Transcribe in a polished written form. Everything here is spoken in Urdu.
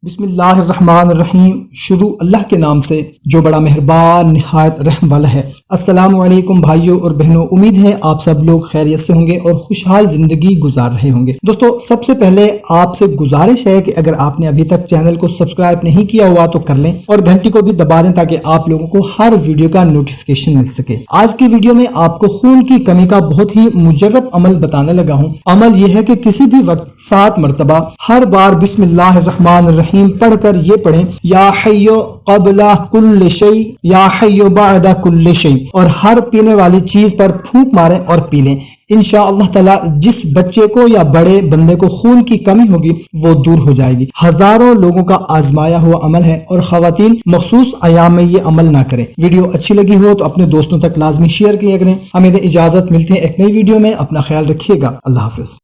بسم اللہ الرحمن الرحیم۔ شروع اللہ کے نام سے جو بڑا مہربان نہایت رحم والا ہے۔ السلام علیکم بھائیوں اور بہنوں، امید ہے آپ سب لوگ خیریت سے ہوں گے اور خوشحال زندگی گزار رہے ہوں گے۔ دوستو، سب سے پہلے آپ سے گزارش ہے کہ اگر آپ نے ابھی تک چینل کو سبسکرائب نہیں کیا ہوا تو کر لیں اور گھنٹی کو بھی دبا دیں تاکہ آپ لوگوں کو ہر ویڈیو کا نوٹیفیکیشن مل سکے۔ آج کی ویڈیو میں آپ کو خون کی کمی کا بہت ہی مجرب عمل بتانے لگا ہوں۔ عمل یہ ہے کہ کسی بھی وقت 7 مرتبہ ہر بار بسم اللہ الرحمن الرحیم پڑھ کر یہ پڑھیں، یا حیو قبل کل شیء یا حیو بعد کل شیء، اور ہر پینے والی چیز پر پھونک ماریں اور پی لیں۔ انشاءاللہ تعالی جس بچے کو یا بڑے بندے کو خون کی کمی ہوگی وہ دور ہو جائے گی۔ ہزاروں لوگوں کا آزمایا ہوا عمل ہے اور خواتین مخصوص ایام میں یہ عمل نہ کریں۔ ویڈیو اچھی لگی ہو تو اپنے دوستوں تک لازمی شیئر کیا کریں۔ ہمیں اجازت، ملتے ہیں ایک نئی ویڈیو میں، اپنا خیال رکھیے گا۔ اللہ حافظ۔